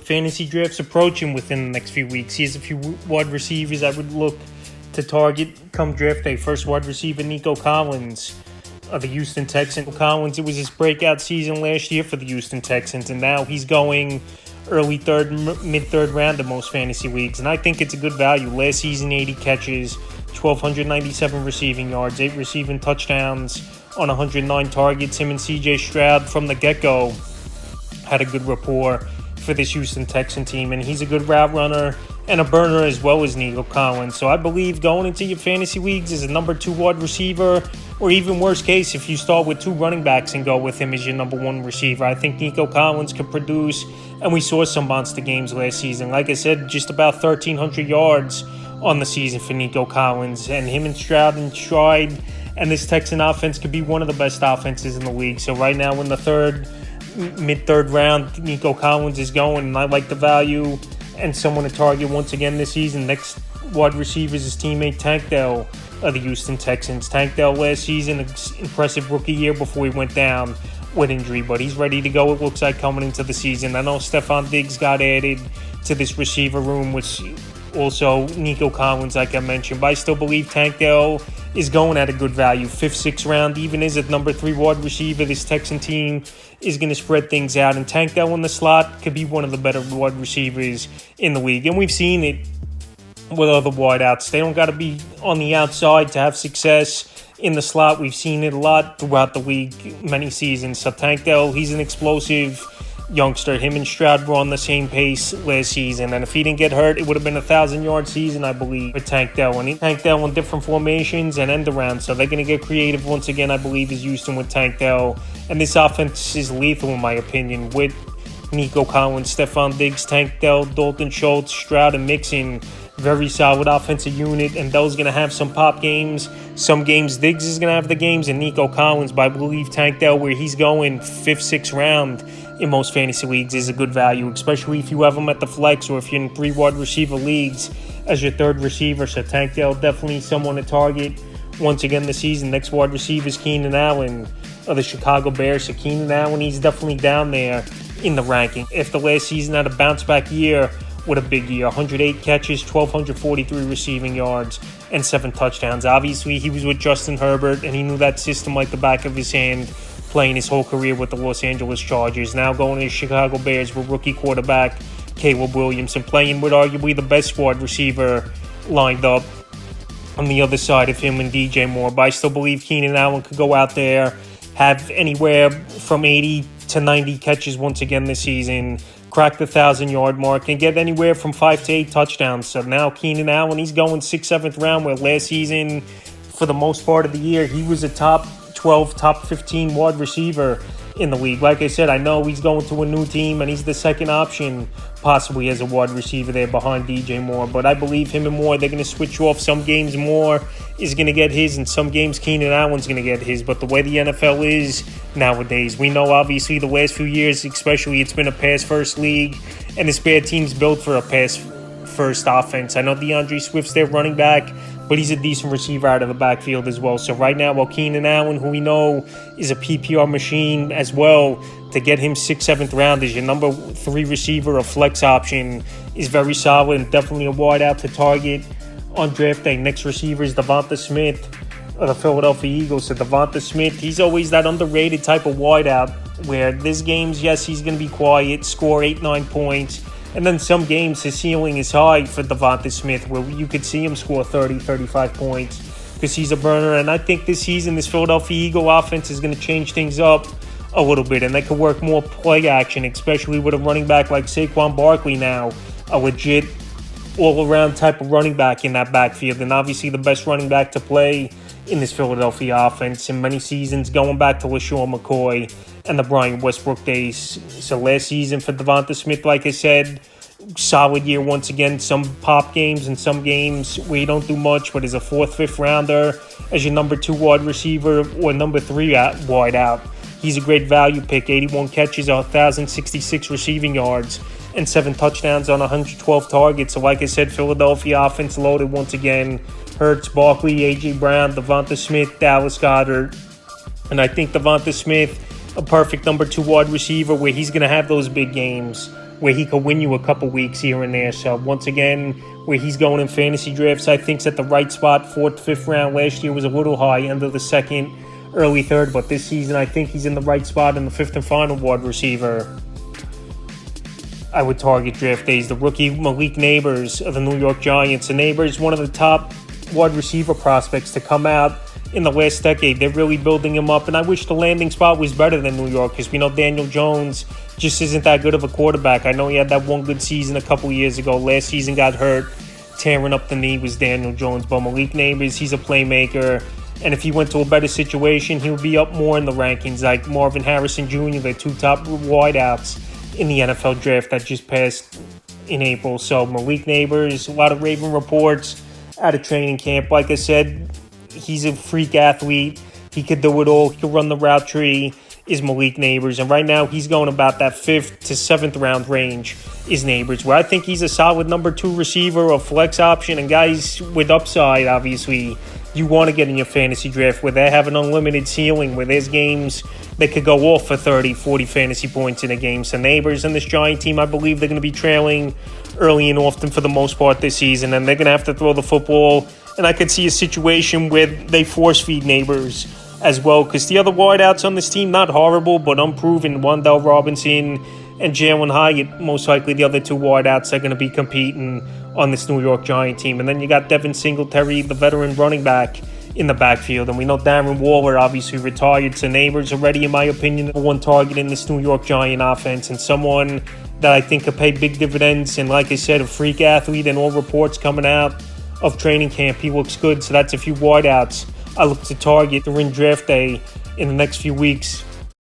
fantasy drafts approaching within the next few weeks. Here's a few wide receivers I would look to target come draft day. First wide receiver, Nico Collins of the Houston Texans. Collins, it was his breakout season last year for the Houston Texans, and now he's going early third, mid-third round in most fantasy leagues, and I think it's a good value. Last season, 80 catches, 1,297 receiving yards, 8 receiving touchdowns on 109 targets. Him and C.J. Stroud from the get-go had a good rapport for this Houston Texan team, and he's a good route runner and a burner as well as Nico Collins. So I believe going into your fantasy leagues as a number 2 wide receiver, or even worst case, if you start with 2 running backs and go with him as your number 1 receiver, I think Nico Collins could produce, and we saw some monster games last season. Like I said, just about 1,300 yards on the season for Nico Collins, and him and Stroud and Stride, and this Texan offense could be one of the best offenses in the league. So right now in the mid-third round, Nico Collins is going, and I like the value and someone to target once again this season. Next wide receiver is his teammate Tank Dell of the Houston Texans. Tank Dell last season, impressive rookie year before he went down with injury, but he's ready to go, it looks like, coming into the season. I know Stephon Diggs got added to this receiver room, which also Nico Collins, like I mentioned, but I still believe Tank Dell is going at a good value. 5th, 6th round, even is at number 3 wide receiver. This Texan team is going to spread things out, and Tank Dell in the slot could be one of the better wide receivers in the league. And we've seen it with other wideouts. They don't got to be on the outside to have success in the slot. We've seen it a lot throughout the league, many seasons. So Tank Dell, he's an explosive youngster. Him and Stroud were on the same pace last season, and if he didn't get hurt, it would have been a 1,000-yard season, I believe, with Tank Dell. And Tank Dell in different formations and end around, so they're going to get creative once again, I believe, is Houston with Tank Dell. And this offense is lethal, in my opinion, with Nico Collins, Stephon Diggs, Tank Dell, Dalton Schultz, Stroud, and Mixon. Very solid offensive unit, and Dell's going to have some pop games. Some games Diggs is going to have the games, and Nico Collins, but I believe Tank Dell, where he's going 5th, 6th round in most fantasy leagues, is a good value, especially if you have him at the flex or if you're in 3 wide receiver leagues as your 3rd receiver. So Tank Dell, definitely someone to target once again this season. Next wide receiver is Keenan Allen of the Chicago Bears. So Keenan Allen, he's definitely down there in the ranking. After last season had a bounce-back year with a big year, 108 catches, 1,243 receiving yards, and 7 touchdowns. Obviously, he was with Justin Herbert, and he knew that system like the back of his hand, playing his whole career with the Los Angeles Chargers. Now going to the Chicago Bears with rookie quarterback Caleb Williams, and playing with arguably the best wide receiver lined up on the other side of him and DJ Moore. But I still believe Keenan Allen could go out there, have anywhere from 80 to 90 catches once again this season, crack the 1,000-yard mark, and get anywhere from 5 to 8 touchdowns. So now Keenan Allen, he's going 6th, 7th round, where last season, for the most part of the year, he was a top 12, top 15 wide receiver in the league. Like I said, I know he's going to a new team, and he's the second option possibly as a wide receiver there behind DJ Moore. But I believe him and Moore, they're going to switch off. Some games Moore is going to get his, and some games Keenan Allen's going to get his. But the way the NFL is nowadays, we know obviously the last few years especially, it's been a pass-first league, and this bad team's built for a pass-first offense. I know DeAndre Swift's their running back, but he's a decent receiver out of the backfield as well. So right now, while Keenan Allen, who we know is a PPR machine as well, to get him 6th, 7th round as your number 3 receiver, a flex option, is very solid and definitely a wideout to target on draft day. Next receiver is Devonta Smith of the Philadelphia Eagles. So Devonta Smith, he's always that underrated type of wideout where this games, yes, he's going to be quiet, score 8-9 points. And then some games, his ceiling is high for Devonta Smith, where you could see him score 30, 35 points because he's a burner. And I think this season, this Philadelphia Eagle offense is going to change things up a little bit, and they could work more play action, especially with a running back like Saquon Barkley now, a legit all-around type of running back in that backfield. And obviously the best running back to play in this Philadelphia offense in many seasons, going back to LaShawn McCoy and the Brian Westbrook days. So last season for Devonta Smith, like I said, solid year once again. Some pop games and some games where you don't do much, but as a 4th, 5th rounder, as your number 2 wide receiver or number 3 wide out, he's a great value pick. 81 catches, 1,066 receiving yards, and 7 touchdowns on 112 targets. So like I said, Philadelphia offense loaded once again. Hurts, Barkley, A.J. Brown, Devonta Smith, Dallas Goedert. And I think Devonta Smith, a perfect number 2 wide receiver where he's going to have those big games where he could win you a couple weeks here and there. So once again, where he's going in fantasy drafts, I think's at the right spot. 4th, 5th round last year was a little high, end of the 2nd, early 3rd, but this season I think he's in the right spot in the 5th and final wide receiver I would target draft days. The rookie Malik Nabers of the New York Giants. And Nabers, one of the top wide receiver prospects to come out in the last decade. They're really building him up, and I wish the landing spot was better than New York, because we know Daniel Jones just isn't that good of a quarterback. I know he had that one good season a couple years ago. Last season got hurt, tearing up the knee was Daniel Jones. But Malik Nabers, he's a playmaker, and if he went to a better situation, he would be up more in the rankings, like Marvin Harrison Jr., the 2 top wideouts in the NFL draft that just passed in April. So Malik Nabers, a lot of Raven reports out of training camp. Like I said, he's a freak athlete. He could do it all. He could run the route tree, is Malik Nabers. And right now, he's going about that 5th to 7th round range is Nabers, where I think he's a solid number 2 receiver, a flex option, and guys with upside, obviously, you want to get in your fantasy draft where they have an unlimited ceiling, where there's games that could go off for 30, 40 fantasy points in a game. So Nabers and this Giant team, I believe they're going to be trailing early and often for the most part this season, and they're going to have to throw the football. And I could see a situation where they force feed Nabers as well, because the other wideouts on this team, not horrible, but unproven. Wan'Dale Robinson and Jalen Hyatt, most likely the other 2 wideouts are going to be competing on this New York Giant team. And then you got Devin Singletary, the veteran running back, in the backfield. And we know Darren Waller obviously retired, so Nabers already, in my opinion, the one target in this New York Giant offense, and someone that I think could pay big dividends. And like I said, a freak athlete, and all reports coming out of training camp, he looks good. So that's a few wideouts I look to target during draft day in the next few weeks.